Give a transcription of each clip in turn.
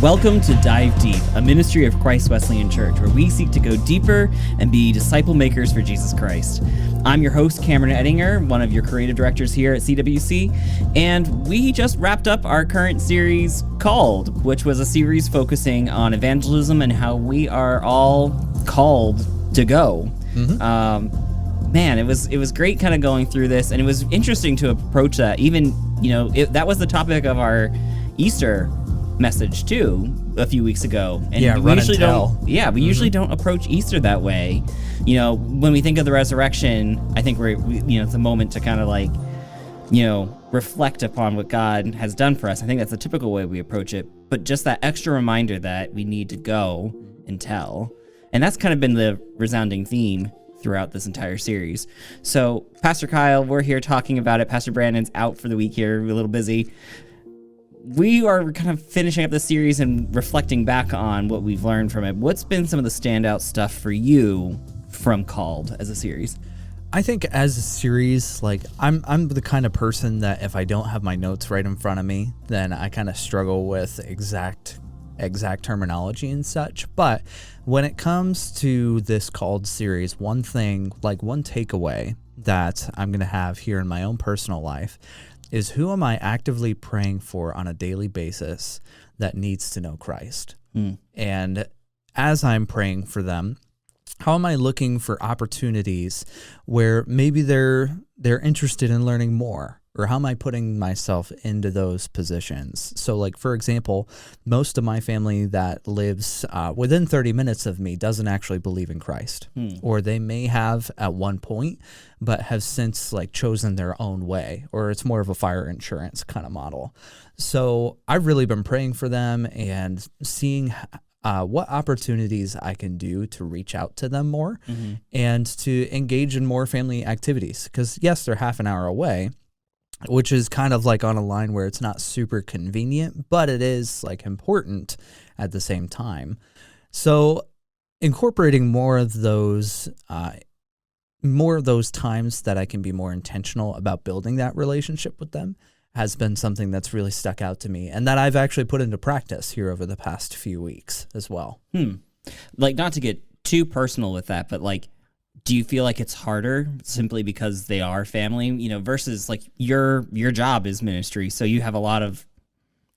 Welcome to Dive Deep, a ministry of Christ Wesleyan Church, where we seek to go deeper and be disciple makers for Jesus Christ. I'm your host, Cameron Ettinger, one of your creative directors here at CWC, and we just wrapped up our current series, Called, which was a series focusing on evangelism and how we are all called to go. Man, it was great kind of going through this, and it was interesting to approach that. Even, that was the topic of our Easter message too a few weeks ago, and we usually don't approach Easter that way. When we think of the resurrection, I think it's a moment to kind of reflect upon what God has done for us. I think that's the typical way we approach it, but just that extra reminder that we need to go and tell, and that's kind of been the resounding theme throughout this entire series. So Pastor Kyle, we're here talking about it. Pastor Brandon's out for the week here, we're a little busy. We are kind of finishing up the series and reflecting back on what we've learned from it. What's been some of the standout stuff for you from Called as a series? I think as a series, I'm the kind of person that if I don't have my notes right in front of me, then I kind of struggle with exact terminology and such. But when it comes to this Called series, one takeaway that I'm going to have here in my own personal life is, who am I actively praying for on a daily basis that needs to know Christ? And as I'm praying for them, how am I looking for opportunities where maybe they're interested in learning more? Or how am I putting myself into those positions? So, for example, most of my family that lives within 30 minutes of me doesn't actually believe in Christ. Or they may have at one point, but have since chosen their own way, or it's more of a fire insurance kind of model. So I've really been praying for them and seeing what opportunities I can do to reach out to them more and to engage in more family activities. Because yes, they're half an hour away, which is kind of on a line where it's not super convenient, but it is important at the same time. So incorporating more of those times that I can be more intentional about building that relationship with them has been something that's really stuck out to me, and that I've actually put into practice here over the past few weeks as well. Not to get too personal with that, but do you feel like it's harder simply because they are family, versus your job is ministry, so you have a lot of,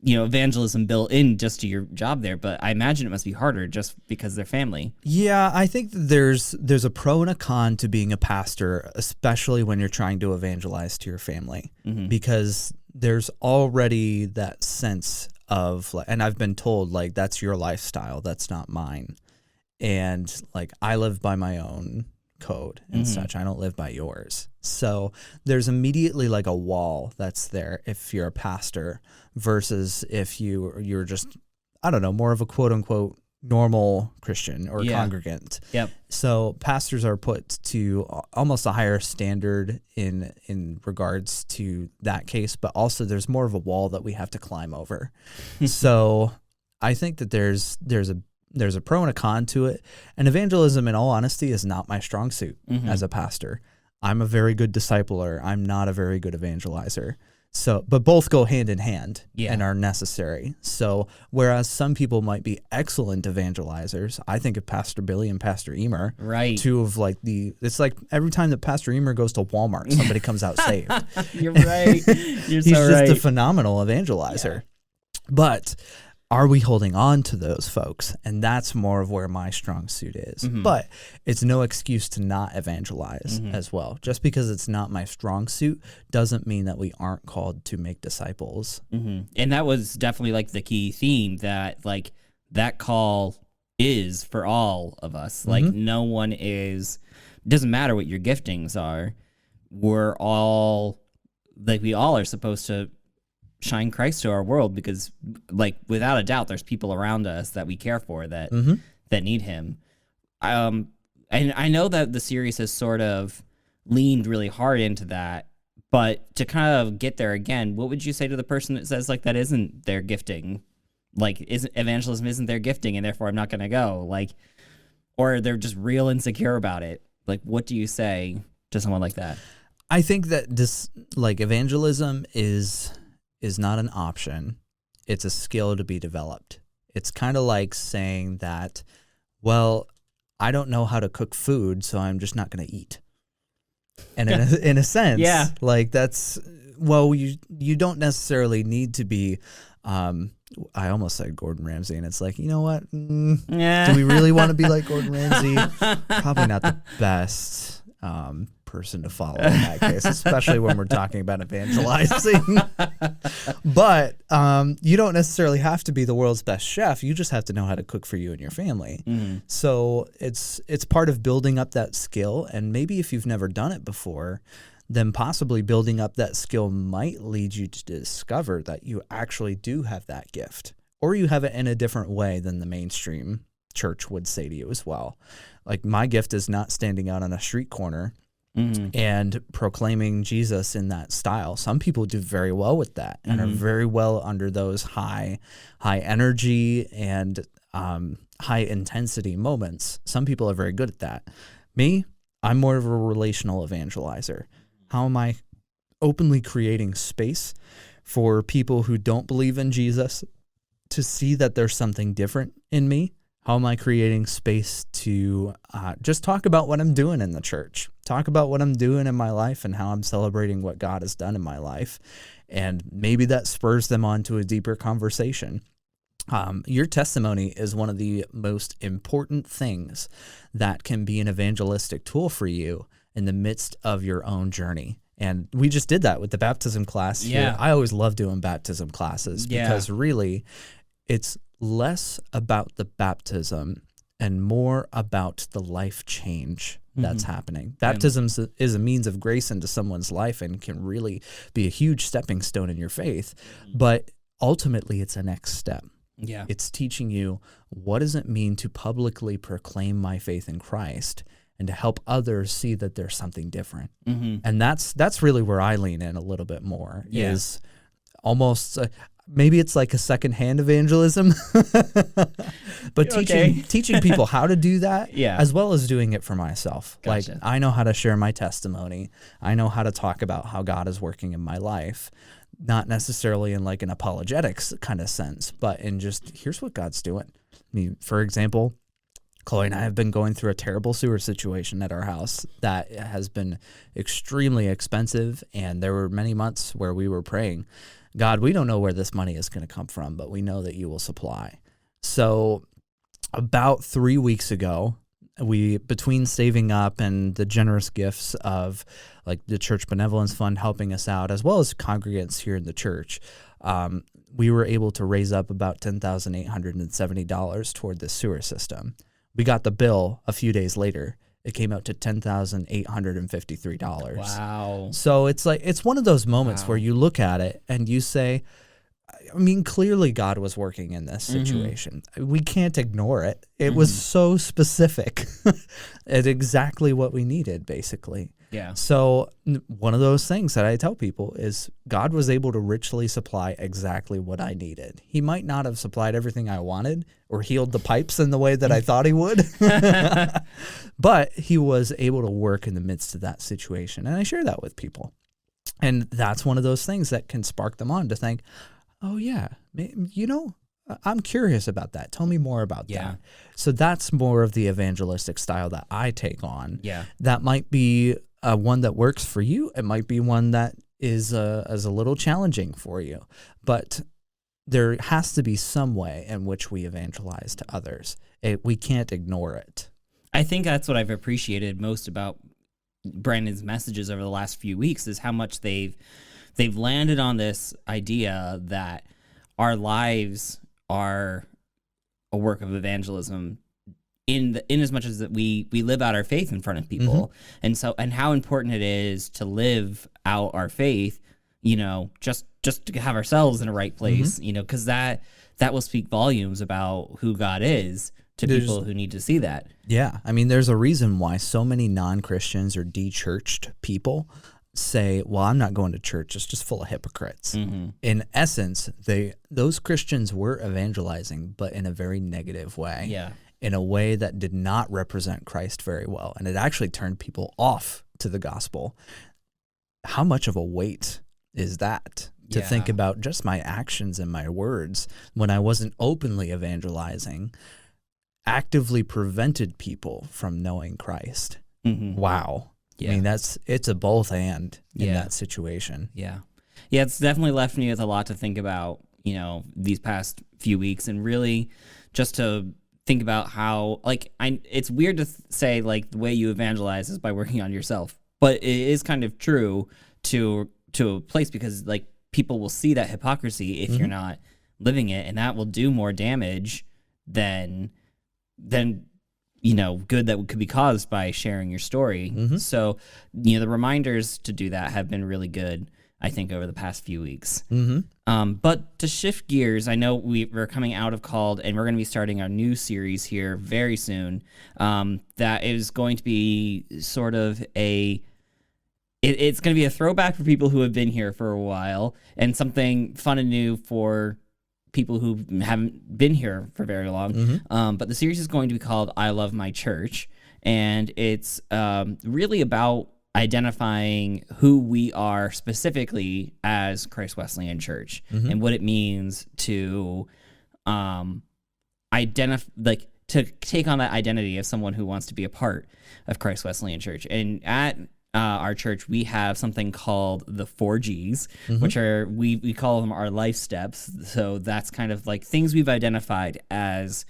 evangelism built in just to your job there, but I imagine it must be harder just because they're family. Yeah, I think there's a pro and a con to being a pastor, especially when you're trying to evangelize to your family, because there's already that sense of, and I've been told, that's your lifestyle, that's not mine. And I live by my own code and such. I don't live by yours. So there's immediately a wall that's there if you're a pastor versus if you're just, I don't know, more of a quote unquote normal Christian or congregant. Yep. So pastors are put to almost a higher standard in regards to that case, but also there's more of a wall that we have to climb over. So I think that there's a pro and a con to it. And evangelism, in all honesty, is not my strong suit as a pastor. I'm a very good discipler. I'm not a very good evangelizer. So, but both go hand in hand and are necessary. So whereas some people might be excellent evangelizers, I think of Pastor Billy and Pastor Emer, two of it's every time that Pastor Emer goes to Walmart, somebody comes out saved. You're right. He's just a phenomenal evangelizer. Yeah. But are we holding on to those folks? And that's more of where my strong suit is. But it's no excuse to not evangelize as well. Just because it's not my strong suit doesn't mean that we aren't called to make disciples. And that was definitely the key theme, that that call is for all of us. No one doesn't matter what your giftings are. We're all, we all are supposed to shine Christ to our world, because without a doubt there's people around us that we care for that need him. And I know that the series has sort of leaned really hard into that, but to kind of get there again, what would you say to the person that says that isn't their gifting, evangelism isn't their gifting and therefore I'm not going to go, or they're just real insecure about it? What do you say to someone like that? I think that this evangelism is not an option. It's a skill to be developed. It's kind of like saying that, well, I don't know how to cook food, so I'm just not going to eat. And in a sense, Yeah. like that's, well, you don't necessarily need to be, I almost said Gordon Ramsay, and it's like, you know what? Yeah. Do we really want to be like Gordon Ramsay? Probably not the best person to follow in that case, especially when we're talking about evangelizing. But you don't necessarily have to be the world's best chef. You just have to know how to cook for you and your family. So it's part of building up that skill. And maybe if you've never done it before, then possibly building up that skill might lead you to discover that you actually do have that gift, or you have it in a different way than the mainstream church would say to you as well. Like, my gift is not standing out on a street corner and proclaiming Jesus in that style. Some people do very well with that and are very well under those high energy and high intensity moments. Some people are very good at that. Me, I'm more of a relational evangelizer. How am I openly creating space for people who don't believe in Jesus to see that there's something different in me? How am I creating space to just talk about what I'm doing in the church, talk about what I'm doing in my life and how I'm celebrating what God has done in my life? And maybe that spurs them on to a deeper conversation. Your testimony is one of the most important things that can be an evangelistic tool for you in the midst of your own journey. And we just did that with the baptism class here. I always love doing baptism classes because really it's less about the baptism and more about the life change that's happening. Baptism is a means of grace into someone's life and can really be a huge stepping stone in your faith. But ultimately, it's a next step. Yeah. It's teaching you, what does it mean to publicly proclaim my faith in Christ and to help others see that there's something different. And that's really where I lean in a little bit more, is almost maybe it's like a secondhand evangelism, but teaching people how to do that, as well as doing it for myself. Gotcha. Like, I know how to share my testimony. I know how to talk about how God is working in my life. Not necessarily in like an apologetics kind of sense, but in just, here's what God's doing. I mean, for example, Chloe and I have been going through a terrible sewer situation at our house that has been extremely expensive. And there were many months where we were praying, God, we don't know where this money is going to come from, but we know that you will supply. So about 3 weeks ago, we, between saving up and the generous gifts of like the church benevolence fund helping us out, as well as congregants here in the church, we were able to raise up about $10,870 toward the sewer system. We got the bill a few days later. It came out to $10,853. Wow. So it's like, it's one of those moments where you look at it and you say, I mean, clearly God was working in this situation. We can't ignore it. It was so specific. It's exactly what we needed, basically. Yeah. So one of those things that I tell people is God was able to richly supply exactly what I needed. He might not have supplied everything I wanted or healed the pipes in the way that I thought he would, but he was able to work in the midst of that situation. And I share that with people. And that's one of those things that can spark them on to think, oh yeah, you know, I'm curious about that. Tell me more about that. So that's more of the evangelistic style that I take on. Yeah. That might be one that works for you. It might be one that is a little challenging for you. But there has to be some way in which we evangelize to others. We can't ignore it. I think that's what I've appreciated most about Brandon's messages over the last few weeks is how much they've landed on this idea that our lives are a work of evangelism in as much as that we live out our faith in front of people. And how important it is to live out our faith, you know, just to have ourselves in a right place, you know, because that will speak volumes about who God is to people who need to see that. Yeah. I mean, there's a reason why so many non-Christians or de-churched people say, well, I'm not going to church. It's just full of hypocrites. In essence, those Christians were evangelizing, but in a very negative way. Yeah. In a way that did not represent Christ very well. And it actually turned people off to the gospel. How much of a weight is that to think Yeah. about just my actions and my words when I wasn't openly evangelizing actively prevented people from knowing Christ. Mm-hmm. Wow. Yeah. I mean, it's a both and in Yeah. that situation. Yeah. Yeah, it's definitely left me with a lot to think about, these past few weeks, and really just to think about how, it's weird to say, like, the way you evangelize is by working on yourself. But it is kind of true to a place, because, like, people will see that hypocrisy if you're not living it, and that will do more damage than good that could be caused by sharing your story. So, the reminders to do that have been really good, I think, over the past few weeks. But to shift gears, I know we're coming out of Called, and we're going to be starting our new series here very soon. That is going to be sort of it's going to be a throwback for people who have been here for a while, and something fun and new for people who haven't been here for very long. But the series is going to be called I Love My Church, and it's really about identifying who we are specifically as Christ Wesleyan Church, and what it means to to take on that identity of someone who wants to be a part of Christ Wesleyan Church. And at our church, we have something called the 4Gs, which are, we call them our life steps. So that's kind of like things we've identified as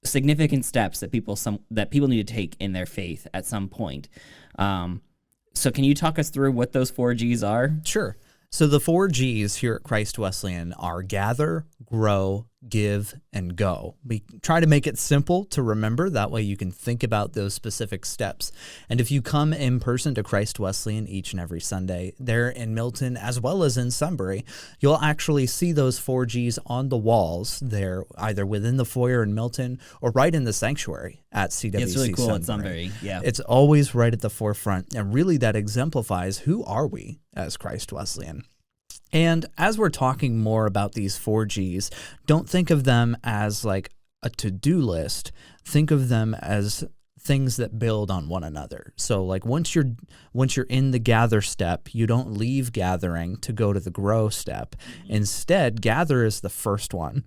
significant steps that people need to take in their faith at some point. So can you talk us through what those 4Gs are? Sure. So the 4Gs here at Christ Wesleyan are gather, grow, give, and go. We try to make it simple to remember. That way you can think about those specific steps. And if you come in person to Christ Wesleyan each and every Sunday, there in Milton as well as in Sunbury, you'll actually see those 4Gs on the walls there, either within the foyer in Milton or right in the sanctuary at CWC. It's really cool Sunbury. at Sunbury. Yeah. It's always right at the forefront. And really that exemplifies who are we as Christ Wesleyan. And as we're talking more about these 4Gs, don't think of them as like a to-do list. Think of them as things that build on one another. So like once you're in the gather step, you don't leave gathering to go to the grow step. Instead, gather is the first one.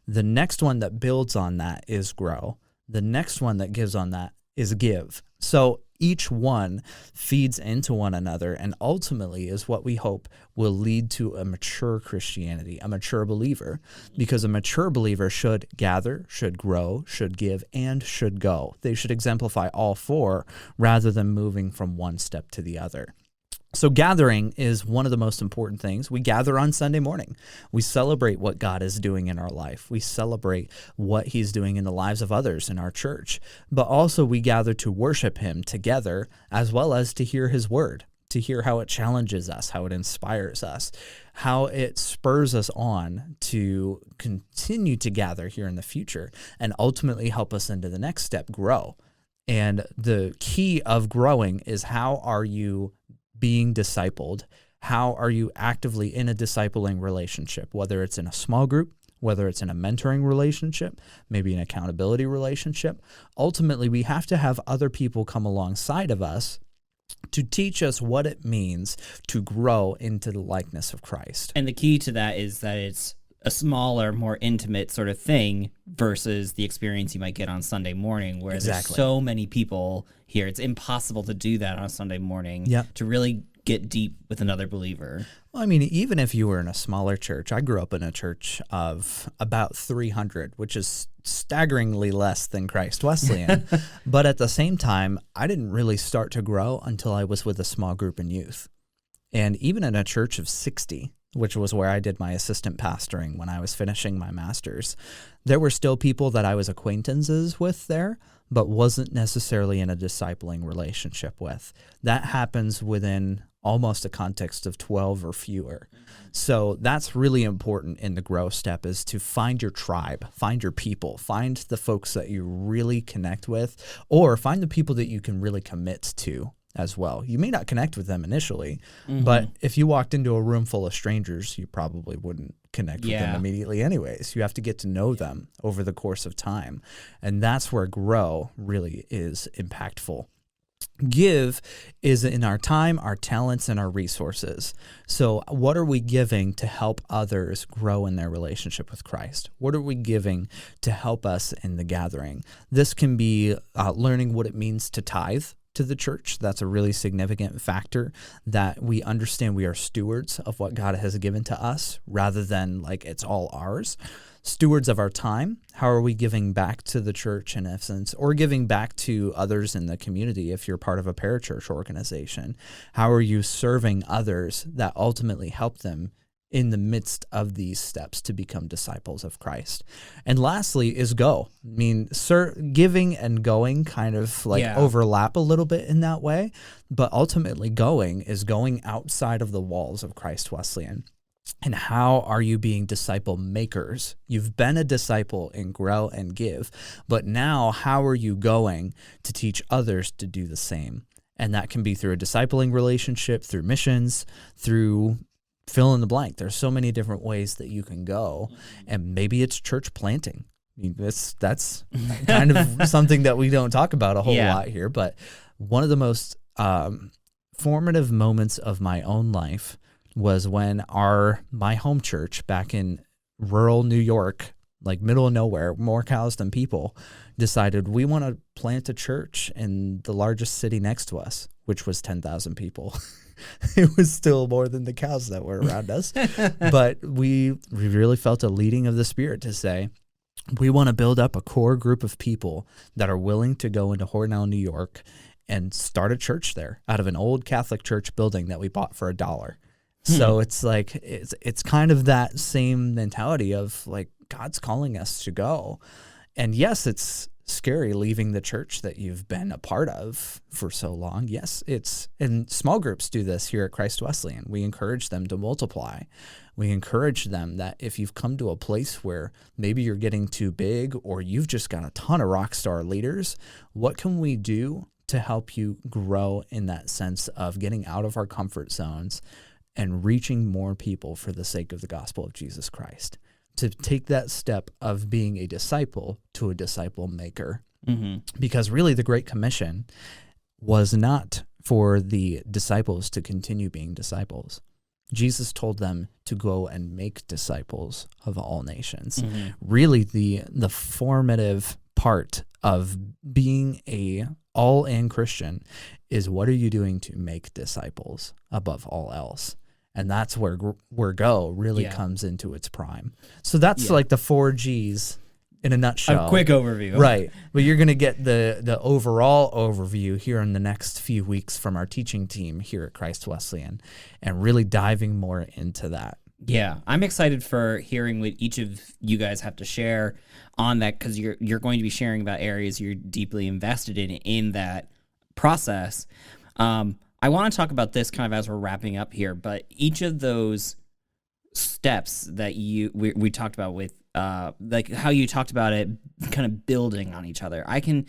The next one that builds on that is grow. The next one that gives on that is give. So each one feeds into one another, and ultimately is what we hope will lead to a mature Christianity, a mature believer, because a mature believer should gather, should grow, should give, and should go. They should exemplify all four rather than moving from one step to the other. So gathering is one of the most important things. We gather on Sunday morning. We celebrate what God is doing in our life. We celebrate what he's doing in the lives of others in our church. But also we gather to worship him together, as well as to hear his word, to hear how it challenges us, how it inspires us, how it spurs us on to continue to gather here in the future, and ultimately help us into the next step, grow. And the key of growing is, how are you being discipled? How are you actively in a discipling relationship, whether it's in a small group, whether it's in a mentoring relationship, maybe an accountability relationship? Ultimately, we have to have other people come alongside of us to teach us what it means to grow into the likeness of Christ. And the key to that is that it's a smaller, more intimate sort of thing versus the experience you might get on Sunday morning, where there's so many people here. It's impossible to do that on a Sunday morning, to really get deep with another believer. Well, I mean, even if you were in a smaller church, I grew up in a church of about 300, which is staggeringly less than Christ Wesleyan. But at the same time, I didn't really start to grow until I was with a small group in youth. And even in a church of 60, which was where I did my assistant pastoring when I was finishing my master's, there were still people that I was acquaintances with there, but wasn't necessarily in a discipling relationship with. That happens within almost a context of 12 or fewer. So that's really important in the grow step, is to find your tribe, find your people, find the folks that you really connect with, or find the people that you can really commit to as well. You may not connect with them initially, but if you walked into a room full of strangers, you probably wouldn't connect with them immediately anyways. You have to get to know them over the course of time. And that's where grow really is impactful. Give is in our time, our talents, and our resources. So what are we giving to help others grow in their relationship with Christ? What are we giving to help us in the gathering? This can be learning what it means to tithe to the church. That's a really significant factor, that we understand we are stewards of what God has given to us rather than like it's all ours. Stewards of our time. How are we giving back to the church in essence, or giving back to others in the community if you're part of a parachurch organization? How are you serving others that ultimately help them in the midst of these steps to become disciples of Christ? And lastly is go. I mean, giving and going kind of like overlap a little bit in that way, but ultimately going is going outside of the walls of Christ Wesleyan. And how are you being disciple makers? You've been a disciple in grow and give, but now how are you going to teach others to do the same? And that can be through a discipling relationship, through missions, through fill in the blank. There's so many different ways that you can go, and maybe it's church planting. I mean, that's kind of something that we don't talk about a whole lot here, but one of the most formative moments of my own life was when my home church back in rural New York, like middle of nowhere, more cows than people, decided we want to plant a church in the largest city next to us, which was 10,000 people. It was still more than the cows that were around us. But we really felt a leading of the Spirit to say, we want to build up a core group of people that are willing to go into Hornell, New York, and start a church there out of an old Catholic church building that we bought for $1. So it's like, it's kind of that same mentality of like, God's calling us to go. And yes, it's scary leaving the church that you've been a part of for so long. Yes, and small groups do this here at Christ Wesleyan. We encourage them to multiply. We encourage them that if you've come to a place where maybe you're getting too big, or you've just got a ton of rock star leaders, what can we do to help you grow in that sense of getting out of our comfort zones and reaching more people for the sake of the gospel of Jesus Christ, to take that step of being a disciple to a disciple maker. Mm-hmm. Because really the Great Commission was not for the disciples to continue being disciples. Jesus told them to go and make disciples of all nations. Mm-hmm. Really the formative part of being a all-in Christian is, what are you doing to make disciples above all else? And that's where go really comes into its prime. So that's like the 4 Gs in a nutshell. A quick overview. Right. But you're going to get the overall overview here in the next few weeks from our teaching team here at Christ Wesleyan, and really diving more into that. Yeah, I'm excited for hearing what each of you guys have to share on that, because you're going to be sharing about areas you're deeply invested in that process. I want to talk about this kind of as we're wrapping up here, but each of those steps that we talked about with like how you talked about it kind of building on each other. I can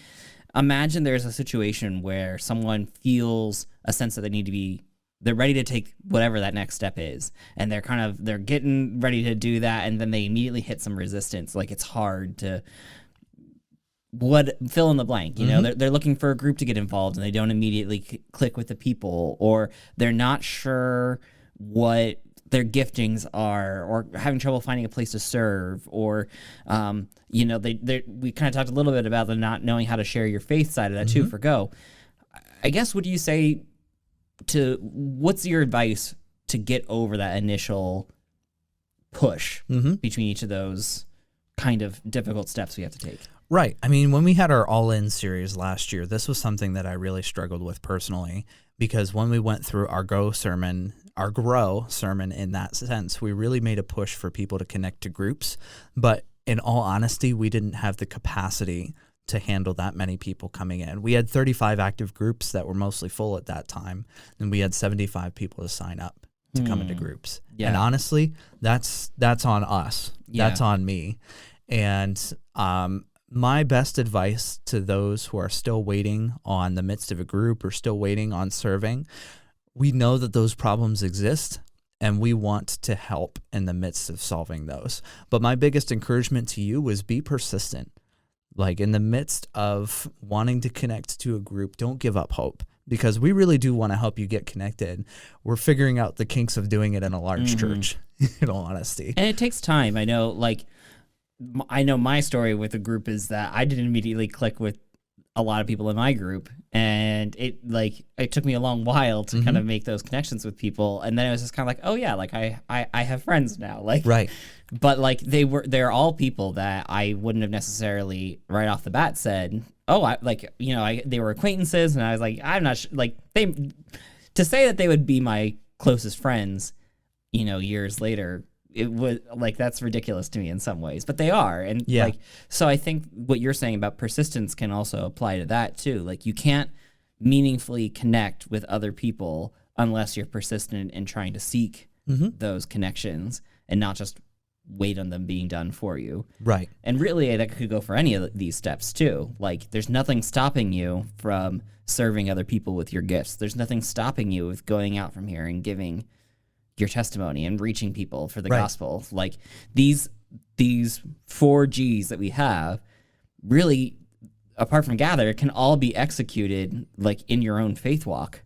imagine there's a situation where someone feels a sense that they're ready to take whatever that next step is, and they're getting ready to do that, and then they immediately hit some resistance. Like, it's hard to fill in the blank, you know. They're looking for a group to get involved, and they don't immediately click with the people, or they're not sure what their giftings are, or having trouble finding a place to serve, or we kind of talked a little bit about the not knowing how to share your faith side of that too for Go. I guess, what's your advice to get over that initial push between each of those kind of difficult steps we have to take? Right. I mean, when we had our All-In series last year, this was something that I really struggled with personally, because when we went through our grow sermon in that sense, we really made a push for people to connect to groups. But in all honesty, we didn't have the capacity to handle that many people coming in. We had 35 active groups that were mostly full at that time, and we had 75 people to sign up to come into groups. Yeah. And honestly, that's on us. Yeah. That's on me. And my best advice to those who are still waiting on the midst of a group or still waiting on serving, we know that those problems exist, and we want to help in the midst of solving those. But my biggest encouragement to you was be persistent. Like in the midst of wanting to connect to a group, don't give up hope, because we really do want to help you get connected. We're figuring out the kinks of doing it in a large church, in all honesty. And it takes time. I know my story with the group is that I didn't immediately click with a lot of people in my group, and it took me a long while to kind of make those connections with people, and then it was just kind of like, oh yeah, like I have friends now, like, right. But like they're all people that I wouldn't have necessarily right off the bat said, oh, they were acquaintances, and I was like, I'm not to say that they would be my closest friends, years later, it was like, that's ridiculous to me in some ways, but they are. And so I think what you're saying about persistence can also apply to that too. Like, you can't meaningfully connect with other people unless you're persistent in trying to seek those connections and not just wait on them being done for you. Right. And really, that could go for any of these steps too. Like, there's nothing stopping you from serving other people with your gifts. There's nothing stopping you with going out from here and giving your testimony and reaching people for the gospel. Like, these 4 G's that we have, really, apart from gather, can all be executed like in your own faith walk,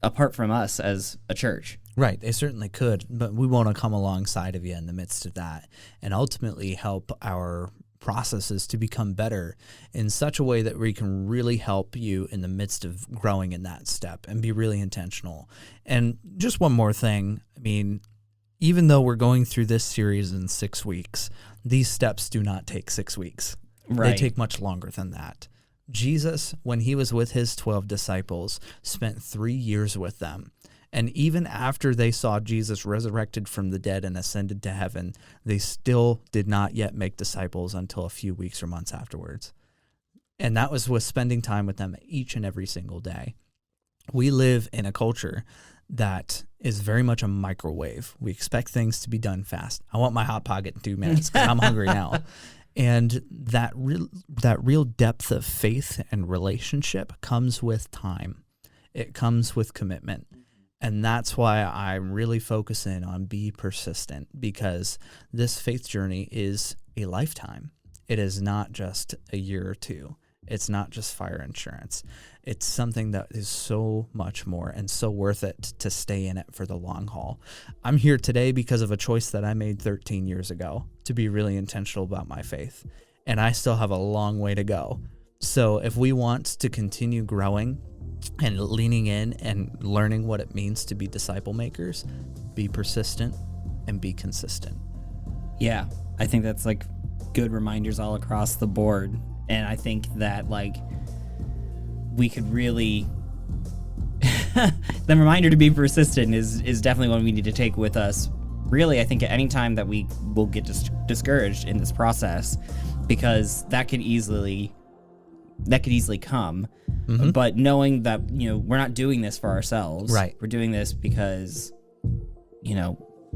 apart from us as a church. Right, they certainly could, but we want to come alongside of you in the midst of that and ultimately help our processes to become better in such a way that we can really help you in the midst of growing in that step and be really intentional. And just one more thing, I mean, even though we're going through this series in 6 weeks, these steps do not take 6 weeks. Right. They take much longer than that. Jesus, when he was with his 12 disciples, spent 3 years with them. And even after they saw Jesus resurrected from the dead and ascended to heaven, they still did not yet make disciples until a few weeks or months afterwards. And that was with spending time with them each and every single day. We live in a culture that is very much a microwave. We expect things to be done fast. I want my Hot Pocket in 2 minutes because I'm hungry now. And that real depth of faith and relationship comes with time. It comes with commitment. And that's why I'm really focusing on be persistent, because this faith journey is a lifetime. It is not just a year or two. It's not just fire insurance. It's something that is so much more and so worth it to stay in it for the long haul. I'm here today because of a choice that I made 13 years ago to be really intentional about my faith. And I still have a long way to go. So if we want to continue growing and leaning in and learning what it means to be disciple makers, be persistent and be consistent. Yeah, I think that's like good reminders all across the board. And I think that like we could really the reminder to be persistent is definitely one we need to take with us. Really, I think at any time that we will get discouraged in this process, because that could easily come. But knowing that, we're not doing this for ourselves. Right. We're doing this because,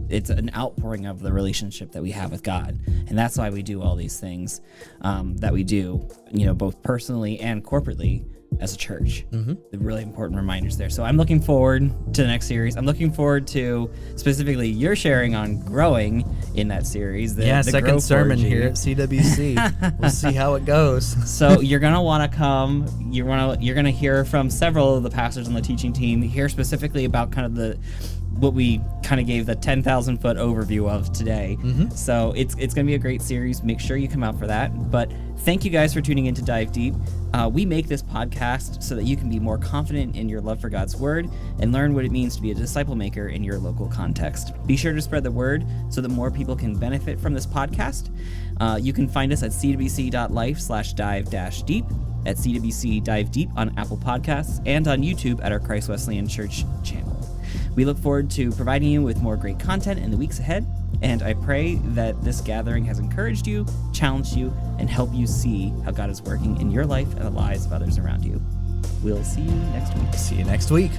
it's an outpouring of the relationship that we have with God. And that's why we do all these things that we do, both personally and corporately as a church. The really important reminders there. So I'm looking forward to the next series. I'm looking forward to specifically your sharing on growing in that series. The second sermon here at CWC. We'll see how it goes. So you're gonna want to come. You're gonna hear from several of the pastors on the teaching team. Hear specifically about kind of what we kind of gave the 10,000 foot overview of today. So it's going to be a great series. Make sure you come out for that. But thank you guys for tuning in to Dive Deep. We make this podcast so that you can be more confident in your love for God's word and learn what it means to be a disciple maker in your local context. Be sure to spread the word so that more people can benefit from this podcast. You can find us at cwc.life/dive-deep, at CWC Dive Deep on Apple Podcasts, and on YouTube at our Christ Wesleyan Church channel. We look forward to providing you with more great content in the weeks ahead, and I pray that this gathering has encouraged you, challenged you, and helped you see how God is working in your life and the lives of others around you. We'll see you next week. See you next week.